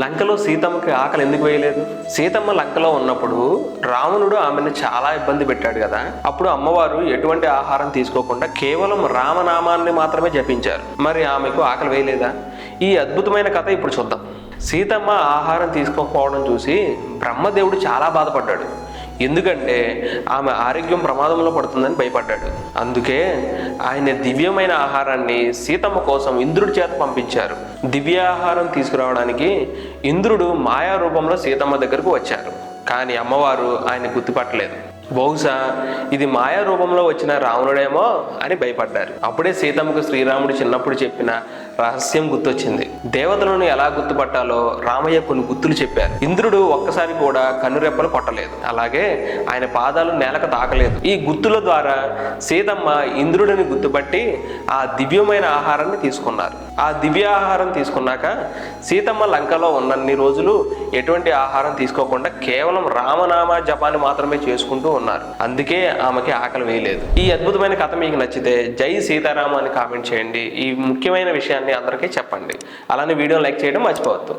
లంకలో సీతమ్మకి ఆకలి ఎందుకు వేయలేదు? సీతమ్మ లంకలో ఉన్నప్పుడు రావణుడు ఆమెను చాలా ఇబ్బంది పెట్టాడు కదా. అప్పుడు అమ్మవారు ఎటువంటి ఆహారం తీసుకోకుండా కేవలం రామనామాన్ని మాత్రమే జపించారు. మరి ఆమెకు ఆకలి వేయలేదా? ఈ అద్భుతమైన కథ ఇప్పుడు చూద్దాం. సీతమ్మ ఆహారం తీసుకోకపోవడం చూసి బ్రహ్మదేవుడు చాలా బాధపడ్డాడు. ఎందుకంటే ఆమె ఆరోగ్యం ప్రమాదంలో పడుతుందని భయపడ్డాడు. అందుకే ఆయన దివ్యమైన ఆహారాన్ని సీతమ్మ కోసం ఇంద్రుడి చేత పంపించారు. దివ్య ఆహారం తీసుకురావడానికి ఇంద్రుడు మాయా రూపంలో సీతమ్మ దగ్గరకు వచ్చారు. కానీ అమ్మవారు ఆయన గుర్తుపట్టలేదు. బహుశా ఇది మాయా రూపంలో వచ్చిన రావణుడేమో అని భయపడ్డారు. అప్పుడే సీతమ్మకు శ్రీరాముడు చిన్నప్పుడు చెప్పిన రహస్యం గుర్తొచ్చింది. దేవతలను ఎలా గుర్తుపట్టాలో రామయ్య కొన్ని గుర్తులు చెప్పారు. ఇంద్రుడు ఒక్కసారి కూడా కన్నురెప్పలు కొట్టలేదు, అలాగే ఆయన పాదాలు నేలకు తాకలేదు. ఈ గుర్తుల ద్వారా సీతమ్మ ఇంద్రుడిని గుర్తుపట్టి ఆ దివ్యమైన ఆహారాన్ని తీసుకున్నారు. ఆ దివ్య ఆహారం తీసుకున్నాక సీతమ్మ లంకలో ఉన్నన్ని రోజులు ఎటువంటి ఆహారం తీసుకోకుండా కేవలం రామనామ జపాన్ని మాత్రమే చేసుకుంటూ ఉన్నారు. అందుకే ఆమెకి ఆకలి వేయలేదు. ఈ అద్భుతమైన కథ మీకు నచ్చితే జై సీతారామ అని కామెంట్ చేయండి. ఈ ముఖ్యమైన విషయాన్ని అందరికీ చెప్పండి. అలానే వీడియో లైక్ చేయడం మర్చిపోవద్దు.